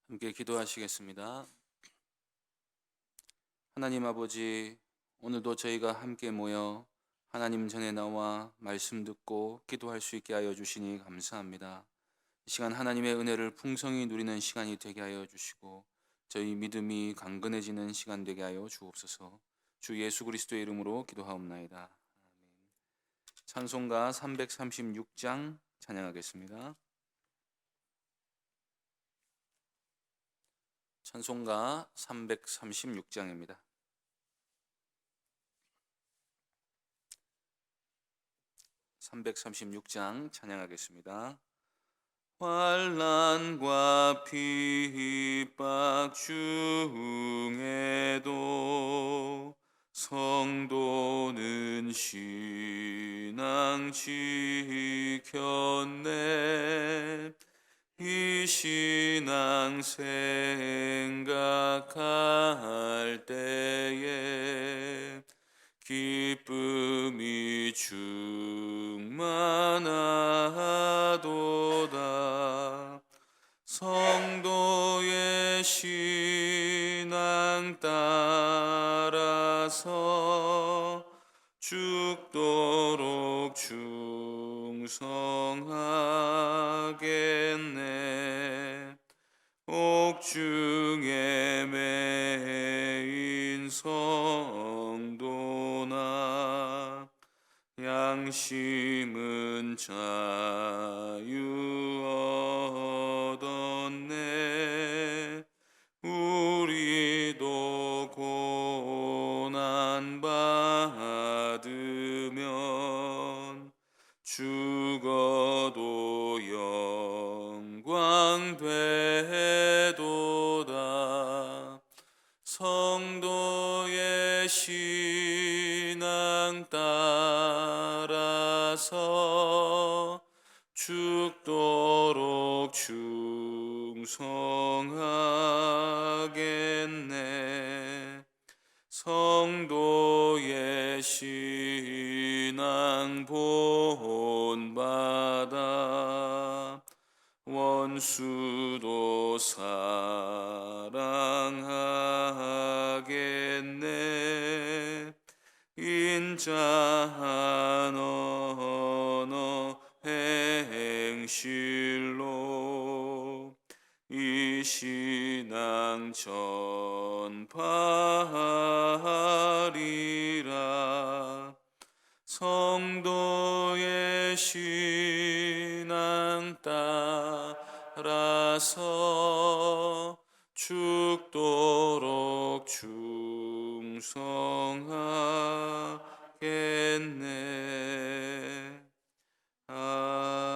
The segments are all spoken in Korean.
함께 기도하시겠습니다. 하나님 아버지, 오늘도 저희가 함께 모여 하나님 전에 나와 말씀 듣고 기도할 수 있게 하여 주시니 감사합니다. 이 시간 하나님의 은혜를 풍성히 누리는 시간이 되게 하여 주시고 저희 믿음이 강건해지는 시간 되게 하여 주옵소서. 주 예수 그리스도의 이름으로 기도하옵나이다. 아멘. 찬송가 336장 찬양하겠습니다. 찬송가 336장입니다. 336장 찬양하겠습니다. 환난과 핍박 중에도 성도는 신앙 지켰네. 이 신앙 생각할 때에 기쁨이 충만하도다. 성도의 신앙 따라서 죽도록 충성하겠네. 옥중에 매인 성도나 양심은 자유 얻었네. 우리도 고난 받으면 죽어도 영광 되도다. 성도의 신앙 따라서 죽도록 충성하겠네. 성도의 신앙 본받아 원수도 사랑하겠네. 인자한 언어 행실로 이 신앙 전파하리라. 성도의 신앙 따라서 죽도록 충성하겠네. 아멘.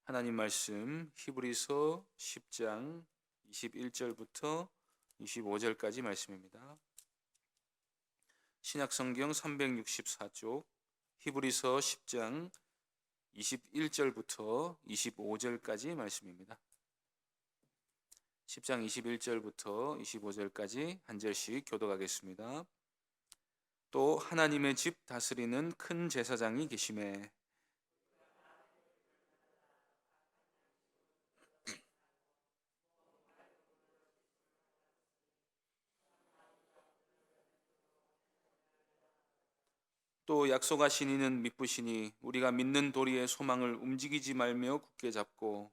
하나님 말씀 히브리서 10장 21절부터 25절까지 말씀입니다. 신약성경 364쪽 히브리서 10장 21절부터 25절까지 말씀입니다. 10장 21절부터 25절까지 한 절씩 교독하겠습니다. 또 하나님의 집 다스리는 큰 제사장이 계심에 또 약속하신 이는 믿으시니 우리가 믿는 도리의 소망을 움직이지 말며 굳게 잡고.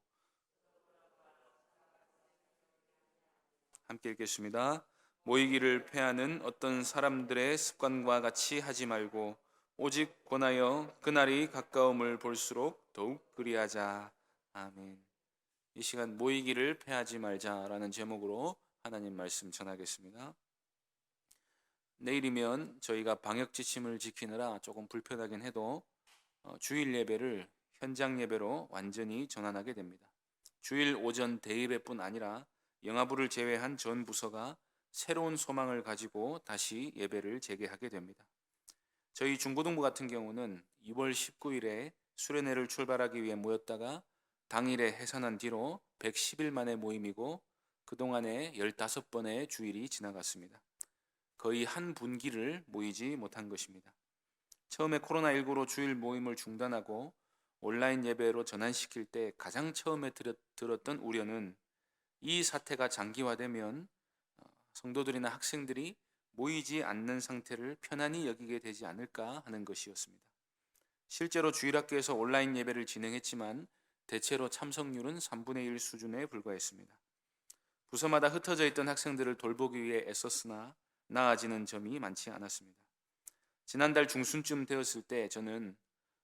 함께 읽겠습니다. 모이기를 패하는 어떤 사람들의 습관과 같이 하지 말고 오직 권하여 그날이 가까움을 볼수록 더욱 그리하자. 아멘. 이 시간 모이기를 패하지 말자라는 제목으로 하나님 말씀 전하겠습니다. 내일이면 저희가 방역 지침을 지키느라 조금 불편하긴 해도 주일 예배를 현장 예배로 완전히 전환하게 됩니다. 주일 오전 대예배뿐 아니라 영아부를 제외한 전 부서가 새로운 소망을 가지고 다시 예배를 재개하게 됩니다. 저희 중고등부 같은 경우는 2월 19일에 수련회를 출발하기 위해 모였다가 당일에 해산한 뒤로 110일 만의 모임이고 그동안에 15번의 주일이 지나갔습니다. 거의 한 분기를 모이지 못한 것입니다. 처음에 코로나19로 주일 모임을 중단하고 온라인 예배로 전환시킬 때 가장 처음에 들었던 우려는 이 사태가 장기화되면 성도들이나 학생들이 모이지 않는 상태를 편안히 여기게 되지 않을까 하는 것이었습니다. 실제로 주일학교에서 온라인 예배를 진행했지만 대체로 참석률은 3분의 1 수준에 불과했습니다. 부서마다 흩어져 있던 학생들을 돌보기 위해 애썼으나 나아지는 점이 많지 않았습니다. 지난달 중순쯤 되었을 때 저는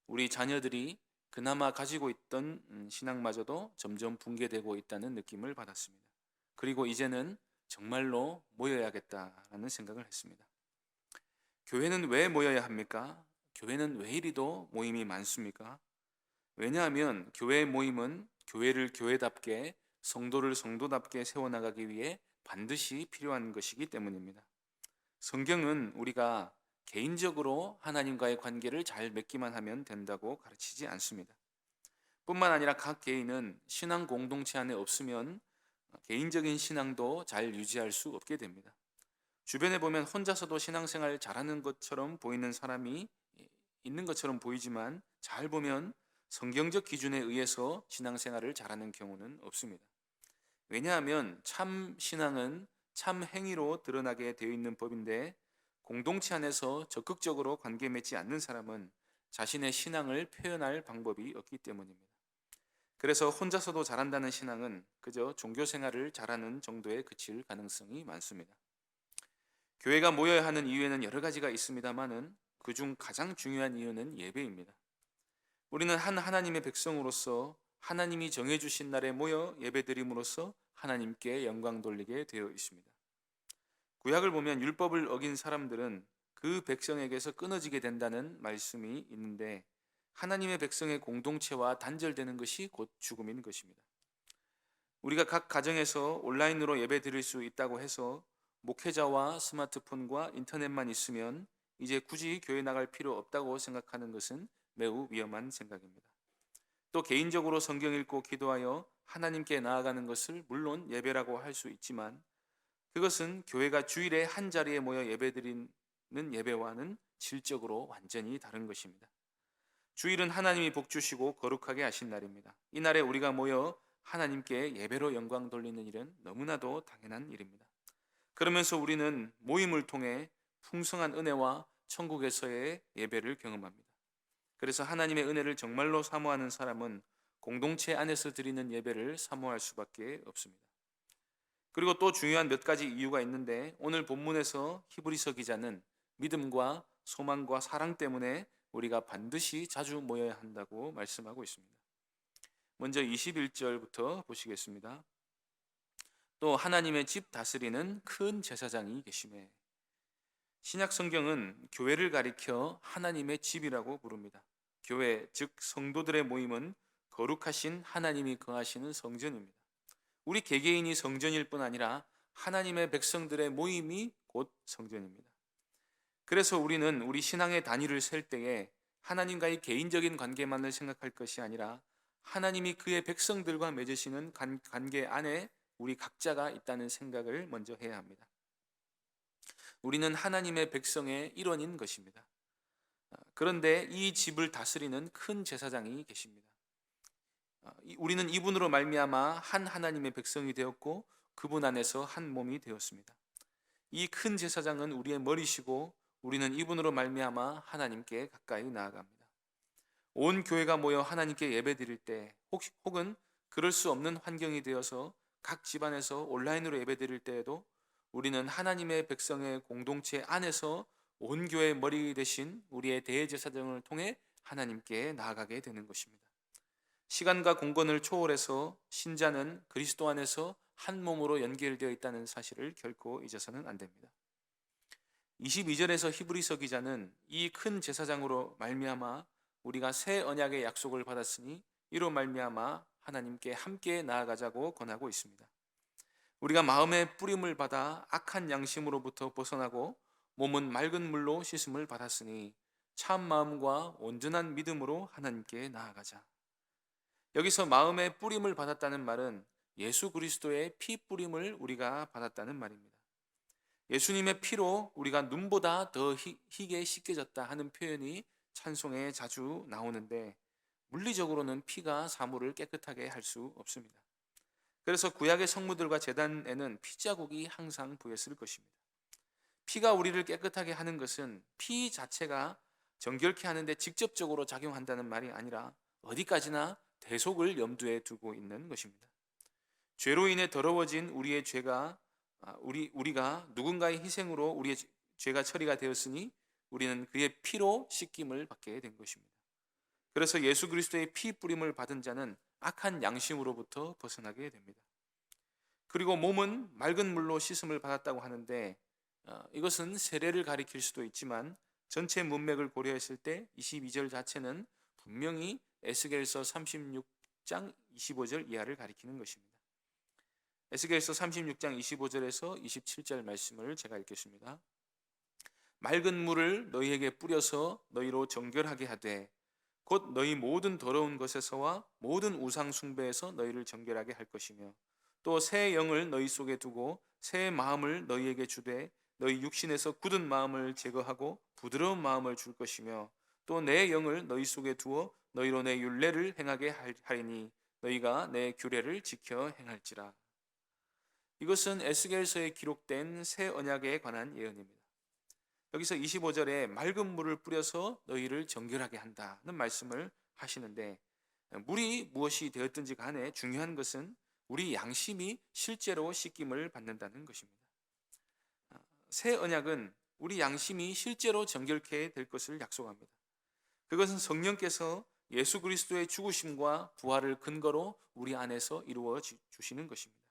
우리 자녀들이 그나마 가지고 있던 신앙마저도 점점 붕괴되고 있다는 느낌을 받았습니다. 그리고 이제는 정말로 모여야겠다라는 생각을 했습니다. 교회는 왜 모여야 합니까? 교회는 왜 이리도 모임이 많습니까? 왜냐하면 교회 모임은 교회를 교회답게, 성도를 성도답게 세워나가기 위해 반드시 필요한 것이기 때문입니다. 성경은 우리가 개인적으로 하나님과의 관계를 잘 맺기만 하면 된다고 가르치지 않습니다. 뿐만 아니라 각 개인은 신앙 공동체 안에 없으면 개인적인 신앙도 잘 유지할 수 없게 됩니다. 주변에 보면 혼자서도 신앙생활 잘하는 것처럼 보이는 사람이 있는 것처럼 보이지만 잘 보면 성경적 기준에 의해서 신앙생활을 잘하는 경우는 없습니다. 왜냐하면 참 신앙은 참 행위로 드러나게 되어 있는 법인데 공동체 안에서 적극적으로 관계 맺지 않는 사람은 자신의 신앙을 표현할 방법이 없기 때문입니다. 그래서 혼자서도 잘한다는 신앙은 그저 종교생활을 잘하는 정도에 그칠 가능성이 많습니다. 교회가 모여야 하는 이유에는 여러 가지가 있습니다만은 그중 가장 중요한 이유는 예배입니다. 우리는 한 하나님의 백성으로서 하나님이 정해주신 날에 모여 예배드림으로써 하나님께 영광 돌리게 되어 있습니다. 구약을 보면 율법을 어긴 사람들은 그 백성에게서 끊어지게 된다는 말씀이 있는데 하나님의 백성의 공동체와 단절되는 것이 곧 죽음인 것입니다. 우리가 각 가정에서 온라인으로 예배 드릴 수 있다고 해서 목회자와 스마트폰과 인터넷만 있으면 이제 굳이 교회 나갈 필요 없다고 생각하는 것은 매우 위험한 생각입니다. 또 개인적으로 성경 읽고 기도하여 하나님께 나아가는 것을 물론 예배라고 할 수 있지만 그것은 교회가 주일에 한 자리에 모여 예배드리는 예배와는 질적으로 완전히 다른 것입니다. 주일은 하나님이 복 주시고 거룩하게 하신 날입니다. 이 날에 우리가 모여 하나님께 예배로 영광 돌리는 일은 너무나도 당연한 일입니다. 그러면서 우리는 모임을 통해 풍성한 은혜와 천국에서의 예배를 경험합니다. 그래서 하나님의 은혜를 정말로 사모하는 사람은 공동체 안에서 드리는 예배를 사모할 수밖에 없습니다. 그리고 또 중요한 몇 가지 이유가 있는데 오늘 본문에서 히브리서 기자는 믿음과 소망과 사랑 때문에 우리가 반드시 자주 모여야 한다고 말씀하고 있습니다. 먼저 21절부터 보시겠습니다. 또 하나님의 집 다스리는 큰 제사장이 계시매. 신약 성경은 교회를 가리켜 하나님의 집이라고 부릅니다. 교회, 즉 성도들의 모임은 거룩하신 하나님이 거하시는 성전입니다. 우리 개개인이 성전일 뿐 아니라 하나님의 백성들의 모임이 곧 성전입니다. 그래서 우리는 우리 신앙의 단위를 셀 때에 하나님과의 개인적인 관계만을 생각할 것이 아니라 하나님이 그의 백성들과 맺으시는 관계 안에 우리 각자가 있다는 생각을 먼저 해야 합니다. 우리는 하나님의 백성의 일원인 것입니다. 그런데 이 집을 다스리는 큰 제사장이 계십니다. 우리는 이분으로 말미암아 한 하나님의 백성이 되었고 그분 안에서 한 몸이 되었습니다. 이 큰 제사장은 우리의 머리시고 우리는 이분으로 말미암아 하나님께 가까이 나아갑니다. 온 교회가 모여 하나님께 예배드릴 때 혹은 그럴 수 없는 환경이 되어서 각 집안에서 온라인으로 예배드릴 때에도 우리는 하나님의 백성의 공동체 안에서 온 교회의 머리 대신 우리의 대제사장을 통해 하나님께 나아가게 되는 것입니다. 시간과 공간을 초월해서 신자는 그리스도 안에서 한 몸으로 연결되어 있다는 사실을 결코 잊어서는 안 됩니다. 22절에서 히브리서 기자는 이 큰 제사장으로 말미암아 우리가 새 언약의 약속을 받았으니 이로 말미암아 하나님께 함께 나아가자고 권하고 있습니다. 우리가 마음의 뿌림을 받아 악한 양심으로부터 벗어나고 몸은 맑은 물로 씻음을 받았으니 참 마음과 온전한 믿음으로 하나님께 나아가자. 여기서 마음의 뿌림을 받았다는 말은 예수 그리스도의 피 뿌림을 우리가 받았다는 말입니다. 예수님의 피로 우리가 눈보다 더 희게 씻겨졌다 하는 표현이 찬송에 자주 나오는데 물리적으로는 피가 사물을 깨끗하게 할 수 없습니다. 그래서 구약의 성무들과 제단에는 피 자국이 항상 보였을 것입니다. 피가 우리를 깨끗하게 하는 것은 피 자체가 정결케 하는데 직접적으로 작용한다는 말이 아니라 어디까지나 대속을 염두에 두고 있는 것입니다. 죄로 인해 더러워진 우리의 죄가 우리가 누군가의 희생으로 우리의 죄가 처리가 되었으니 우리는 그의 피로 씻김을 받게 된 것입니다. 그래서 예수 그리스도의 피 뿌림을 받은 자는 악한 양심으로부터 벗어나게 됩니다. 그리고 몸은 맑은 물로 씻음을 받았다고 하는데 이것은 세례를 가리킬 수도 있지만 전체 문맥을 고려했을 때 22절 자체는 분명히 에스겔서 36장 25절 이하를 가리키는 것입니다. 에스겔서 36장 25절에서 27절 말씀을 제가 읽겠습니다. 맑은 물을 너희에게 뿌려서 너희로 정결하게 하되 곧 너희 모든 더러운 것에서와 모든 우상 숭배에서 너희를 정결하게 할 것이며 또 새 영을 너희 속에 두고 새 마음을 너희에게 주되 너희 육신에서 굳은 마음을 제거하고 부드러운 마음을 줄 것이며 또 내 영을 너희 속에 두어 너희로 내 율례를 행하게 하리니 너희가 내 규례를 지켜 행할지라. 이것은 에스겔서에 기록된 새 언약에 관한 예언입니다. 여기서 25절에 맑은 물을 뿌려서 너희를 정결하게 한다는 말씀을 하시는데 물이 무엇이 되었든지 간에 중요한 것은 우리 양심이 실제로 씻김을 받는다는 것입니다. 새 언약은 우리 양심이 실제로 정결케 될 것을 약속합니다. 그것은 성령께서 예수 그리스도의 죽으심과 부활을 근거로 우리 안에서 이루어 주시는 것입니다.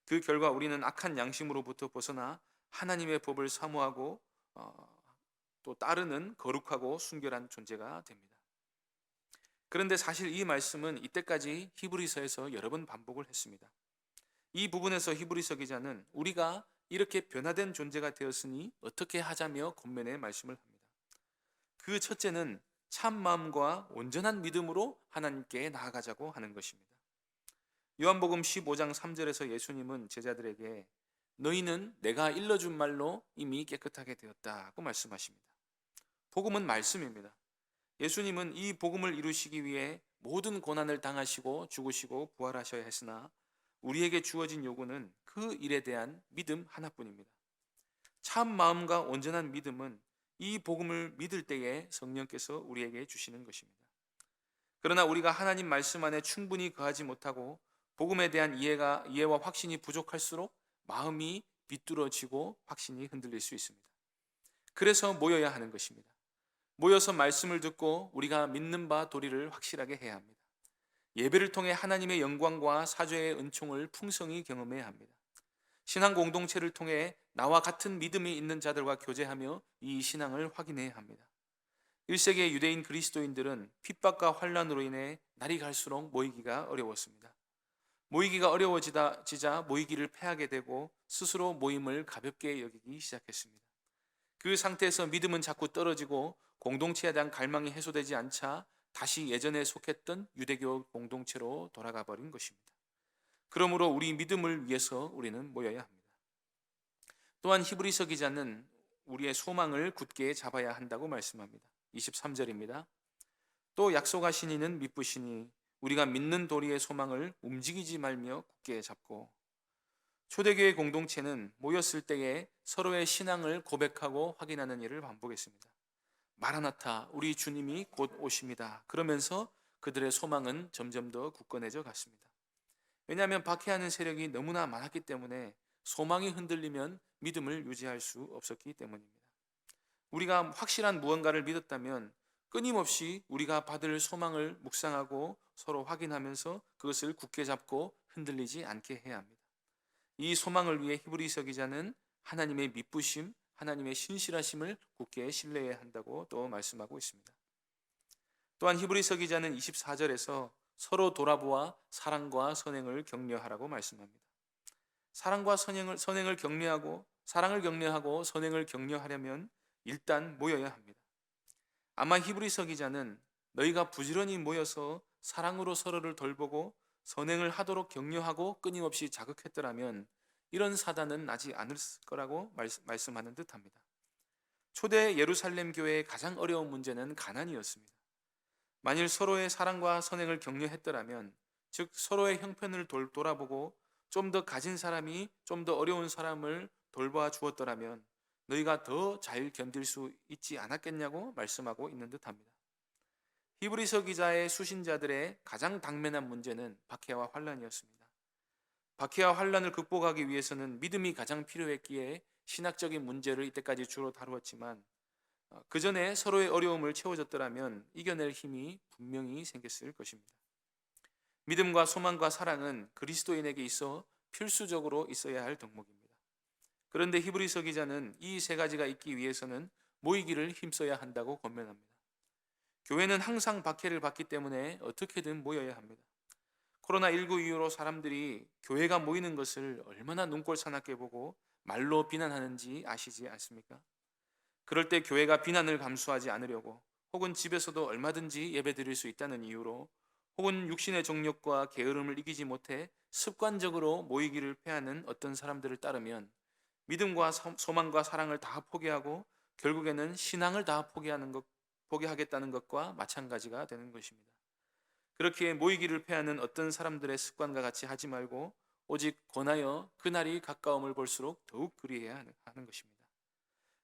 그 결과 우리는 악한 양심으로부터 벗어나 하나님의 법을 사모하고 또 따르는 거룩하고 순결한 존재가 됩니다. 그런데 사실 이 말씀은 이때까지 히브리서에서 여러 번 반복을 했습니다. 이 부분에서 히브리서 기자는 우리가 이렇게 변화된 존재가 되었으니 어떻게 하자며 권면의 말씀을 합니다. 그 첫째는 참 마음과 온전한 믿음으로 하나님께 나아가자고 하는 것입니다. 요한복음 15장 3절에서 예수님은 제자들에게 너희는 내가 일러준 말로 이미 깨끗하게 되었다고 말씀하십니다. 복음은 말씀입니다. 예수님은 이 복음을 이루시기 위해 모든 고난을 당하시고 죽으시고 부활하셔야 했으나 우리에게 주어진 요구는 그 일에 대한 믿음 하나뿐입니다. 참 마음과 온전한 믿음은 이 복음을 믿을 때에 성령께서 우리에게 주시는 것입니다. 그러나 우리가 하나님 말씀 안에 충분히 거하지 못하고 복음에 대한 이해와 확신이 부족할수록 마음이 비뚤어지고 확신이 흔들릴 수 있습니다. 그래서 모여야 하는 것입니다. 모여서 말씀을 듣고 우리가 믿는 바 도리를 확실하게 해야 합니다. 예배를 통해 하나님의 영광과 사죄의 은총을 풍성히 경험해야 합니다. 신앙 공동체를 통해 나와 같은 믿음이 있는 자들과 교제하며 이 신앙을 확인해야 합니다. 1세기의 유대인 그리스도인들은 핍박과 환난으로 인해 날이 갈수록 모이기가 어려웠습니다. 모이기가 어려워지자 모이기를 패하게 되고 스스로 모임을 가볍게 여기기 시작했습니다. 그 상태에서 믿음은 자꾸 떨어지고 공동체에 대한 갈망이 해소되지 않자 다시 예전에 속했던 유대교 공동체로 돌아가 버린 것입니다. 그러므로 우리 믿음을 위해서 우리는 모여야 합니다. 또한 히브리서 기자는 우리의 소망을 굳게 잡아야 한다고 말씀합니다. 23절입니다. 또 약속하신 이는 미쁘시니 우리가 믿는 도리의 소망을 움직이지 말며 굳게 잡고. 초대교회 공동체는 모였을 때에 서로의 신앙을 고백하고 확인하는 일을 반복했습니다. 마라나타, 우리 주님이 곧 오십니다. 그러면서 그들의 소망은 점점 더 굳건해져 갔습니다. 왜냐하면 박해하는 세력이 너무나 많았기 때문에 소망이 흔들리면 믿음을 유지할 수 없었기 때문입니다. 우리가 확실한 무언가를 믿었다면 끊임없이 우리가 받을 소망을 묵상하고 서로 확인하면서 그것을 굳게 잡고 흔들리지 않게 해야 합니다. 이 소망을 위해 히브리서 기자는 하나님의 미쁘심, 하나님의 신실하심을 굳게 신뢰해야 한다고 또 말씀하고 있습니다. 또한 히브리서 기자는 24절에서 서로 돌아보아 사랑과 선행을 격려하라고 말씀합니다. 사랑과 선행을 격려하고 사랑을 격려하고 선행을 격려하려면 일단 모여야 합니다. 아마 히브리서 기자는 너희가 부지런히 모여서 사랑으로 서로를 돌보고 선행을 하도록 격려하고 끊임없이 자극했더라면 이런 사단은 나지 않을 거라고 말씀하는 듯합니다. 초대 예루살렘 교회의 가장 어려운 문제는 가난이었습니다. 만일 서로의 사랑과 선행을 격려했더라면, 즉 서로의 형편을 돌아보고 좀 더 가진 사람이 좀 더 어려운 사람을 돌봐 주었더라면 너희가 더 잘 견딜 수 있지 않았겠냐고 말씀하고 있는 듯합니다. 히브리서 기자의 수신자들의 가장 당면한 문제는 박해와 환란이었습니다. 박해와 환란을 극복하기 위해서는 믿음이 가장 필요했기에 신학적인 문제를 이때까지 주로 다루었지만, 그 전에 서로의 어려움을 채워줬더라면 이겨낼 힘이 분명히 생겼을 것입니다. 믿음과 소망과 사랑은 그리스도인에게 있어 필수적으로 있어야 할 덕목입니다. 그런데 히브리서 기자는 이 세 가지가 있기 위해서는 모이기를 힘써야 한다고 권면합니다. 교회는 항상 박해를 받기 때문에 어떻게든 모여야 합니다. 코로나19 이후로 사람들이 교회가 모이는 것을 얼마나 눈꼴 사납게 보고 말로 비난하는지 아시지 않습니까? 그럴 때 교회가 비난을 감수하지 않으려고, 혹은 집에서도 얼마든지 예배드릴 수 있다는 이유로, 혹은 육신의 정욕과 게으름을 이기지 못해 습관적으로 모이기를 패하는 어떤 사람들을 따르면 믿음과 소망과 사랑을 다 포기하고 결국에는 신앙을 다 포기하겠다는 것과 마찬가지가 되는 것입니다. 그렇게 모이기를 패하는 어떤 사람들의 습관과 같이 하지 말고 오직 권하여 그날이 가까움을 볼수록 더욱 그리해야 하는 것입니다.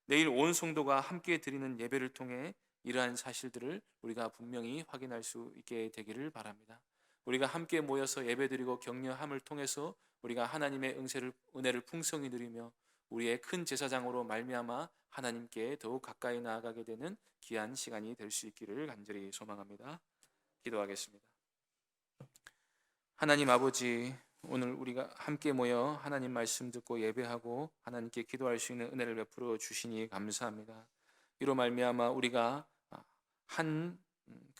내일 온 성도가 함께 드리는 예배를 통해 이러한 사실들을 우리가 분명히 확인할 수 있게 되기를 바랍니다. 우리가 함께 모여서 예배드리고 격려함을 통해서 우리가 하나님의 은혜를 풍성히 누리며 우리의 큰 제사장으로 말미암아 하나님께 더욱 가까이 나아가게 되는 귀한 시간이 될 수 있기를 간절히 소망합니다. 기도하겠습니다. 하나님 아버지, 오늘 우리가 함께 모여 하나님 말씀 듣고 예배하고 하나님께 기도할 수 있는 은혜를 베풀어 주시니 감사합니다. 이로 말미암아 우리가 한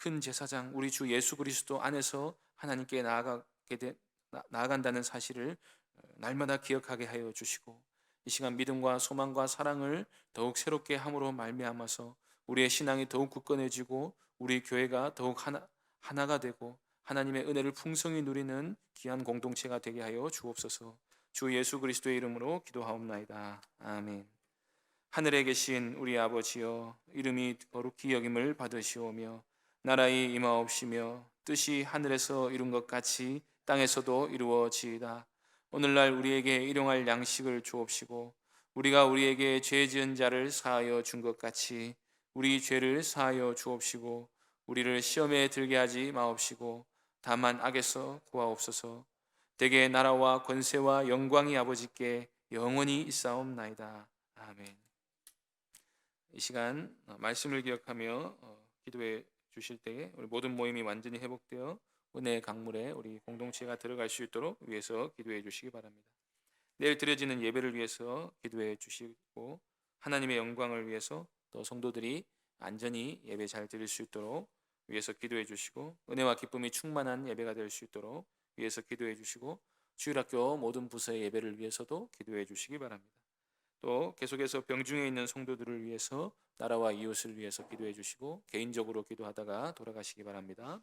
큰 제사장 우리 주 예수 그리스도 안에서 하나님께 나아간다는 사실을 날마다 기억하게 하여 주시고, 이 시간 믿음과 소망과 사랑을 더욱 새롭게 함으로 말미암아서 우리의 신앙이 더욱 굳건해지고 우리 교회가 더욱 하나가 되고 하나님의 은혜를 풍성히 누리는 귀한 공동체가 되게 하여 주옵소서. 주 예수 그리스도의 이름으로 기도하옵나이다. 아멘. 하늘에 계신 우리 아버지여, 이름이 거룩히 여김을 받으시오며 나라의 임하옵시며 뜻이 하늘에서 이룬 것 같이 땅에서도 이루어지이다. 오늘날 우리에게 일용할 양식을 주옵시고 우리가 우리에게 죄 지은 자를 사하여 준 것 같이 우리 죄를 사하여 주옵시고 우리를 시험에 들게 하지 마옵시고 다만 악에서 구하옵소서. 대개 나라와 권세와 영광이 아버지께 영원히 있사옵나이다. 아멘. 이 시간 말씀을 기억하며 기도해 주실 때에 우리 모든 모임이 완전히 회복되어 은혜의 강물에 우리 공동체가 들어갈 수 있도록 위해서 기도해 주시기 바랍니다. 내일 드려지는 예배를 위해서 기도해 주시고 하나님의 영광을 위해서 또 성도들이 안전히 예배 잘 드릴 수 있도록 위해서 기도해 주시고, 은혜와 기쁨이 충만한 예배가 될 수 있도록 위해서 기도해 주시고, 주일학교 모든 부서의 예배를 위해서도 기도해 주시기 바랍니다. 또 계속해서 병중에 있는 성도들을 위해서 나라와 이웃을 위해서 기도해 주시고 개인적으로 기도하다가 돌아가시기 바랍니다.